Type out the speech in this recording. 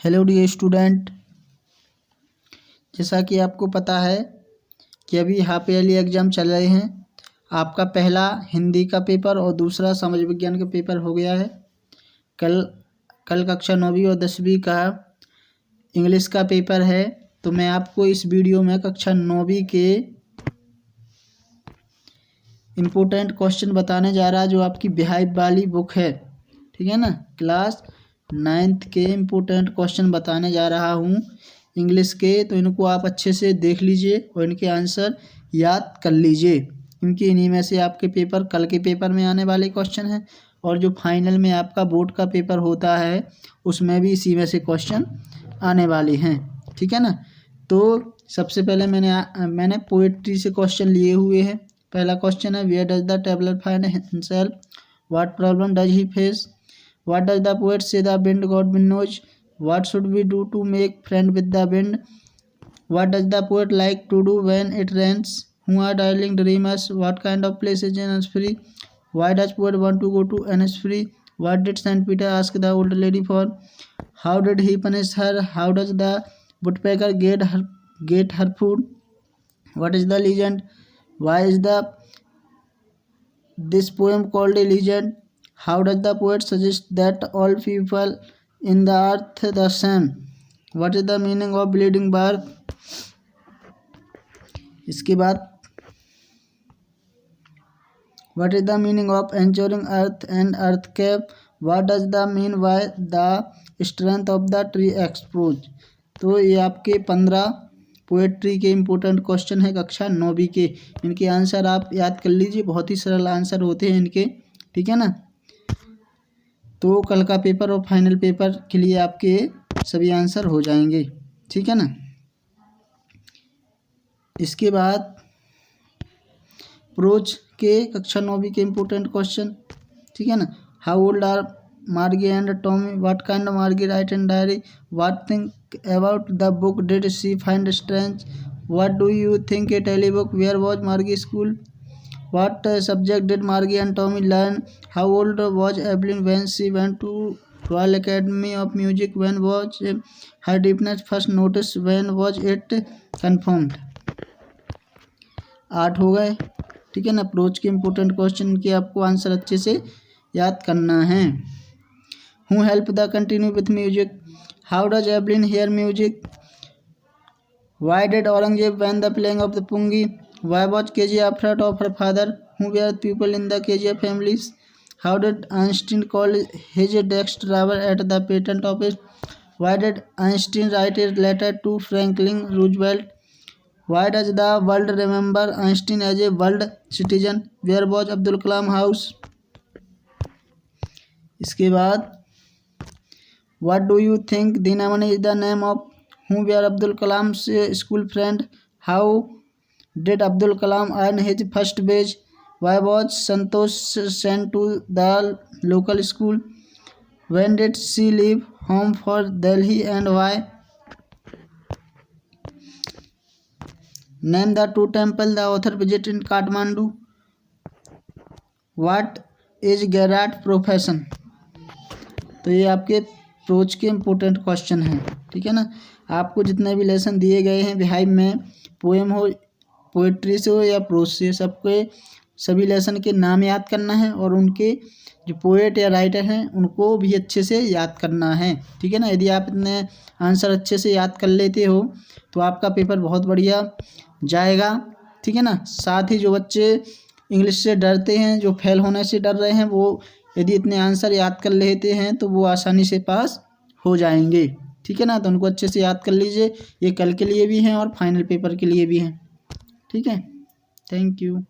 Hello dear student, जैसा कि आपको पता है कि अभी हाफ ईयरली एग्ज़ाम चल रहे हैं। आपका पहला हिंदी का पेपर और दूसरा समाज विज्ञान का पेपर हो गया है। कल कक्षा 9वीं और 10वीं का इंग्लिश का पेपर है। तो मैं आपको इस वीडियो में कक्षा 9वीं के इम्पोर्टेंट क्वेश्चन बताने जा रहा है, जो आपकी बिहाइव वाली बुक है, ठीक है ना। क्लास 9th के इम्पोर्टेंट क्वेश्चन बताने जा रहा हूँ इंग्लिश के। तो इनको आप अच्छे से देख लीजिए और इनके आंसर याद कर लीजिए, क्योंकि इन्हीं में से आपके पेपर कल के पेपर में आने वाले क्वेश्चन हैं और जो फाइनल में आपका बोर्ड का पेपर होता है उसमें भी इसी में से क्वेश्चन आने वाले हैं, ठीक है ना। तो सबसे पहले मैंने पोएट्री से क्वेश्चन लिए हुए हैं। पहला क्वेश्चन है, where does the traveller find himself, what problem does he face, what does the poet say the wind god knows, what should we do to make friend with the wind, what does the poet like to do when it rains, who are darling dreamers, what kind of place is Innisfree, why does poet want to go to Innisfree, what did Saint Peter ask the old lady for, how did he punish her, how does the woodpecker get her food, what is the legend, why is this poem called a legend, how does the poet suggest that all people in the earth the same, what is the meaning of bleeding bark। इसके बाद what is the meaning of ensuring earth and earthquake, what does the mean by the strength of the tree exposed। तो ये आपके 15 poetry के important question है कक्षा 9वीं के। इनके आंसर आप याद कर लीजिए, बहुत ही सरल आंसर होते हैं इनके, ठीक है ना। तो कल का पेपर और फाइनल पेपर के लिए आपके सभी आंसर हो जाएंगे, ठीक है ना। इसके बाद प्रोज के कक्षा 9वीं के इम्पोर्टेंट क्वेश्चन, ठीक है ना। How old are Margie and Tommy, what kind of Margie write in diary, what think about the book did she find strange, what do you think a tele book, where was Margie school, what subject did Margie and Tommy learn, how old was Evelyn when she went to Royal Academy of Music, when was her deepness first noticed, when was it confirmed। 8 हो गए, ठीक है ना। Approach के important question के आपको answer अच्छे से याद करना है। Who help the continue with music, how does Evelyn hear music, why did Aurangzeb ban the playing of the pungi, why was KGF afraid of her father, who were people in the KGF families, how did Einstein call his desk driver at the patent office, why did Einstein write a letter to Franklin Roosevelt, why does the world remember Einstein as a world citizen, where was Abdul Kalam house। इसके बाद what do you think Dinamani is the name of, who were Abdul Kalam's school friend, how did Abdul Kalam earn his first wage, why was Santosh sent to the local school, when did she leave home for Delhi and why, name the 2 temples the author visited in Kathmandu, what is Gerard profession। तो ये आपके pros के important question हैं, ठीक है ना। आपको जितने भी लेसन दिए गए हैं बिहाइव में, पोएम हो, पोएट्री से हो या प्रोज से, सभी लेसन के नाम याद करना है और उनके जो पोएट या राइटर हैं उनको भी अच्छे से याद करना है, ठीक है ना। यदि आप इतने आंसर अच्छे से याद कर लेते हो तो आपका पेपर बहुत बढ़िया जाएगा, ठीक है ना। साथ ही जो बच्चे इंग्लिश से डरते हैं, जो फेल होने से डर रहे हैं, वो यदि इतने आंसर याद कर लेते हैं तो वो आसानी से पास हो जाएंगे, ठीक है ना। तो उनको अच्छे से याद कर लीजिए, ये कल के लिए भी हैं और फाइनल पेपर के लिए भी हैं, ठीक है। Thank you.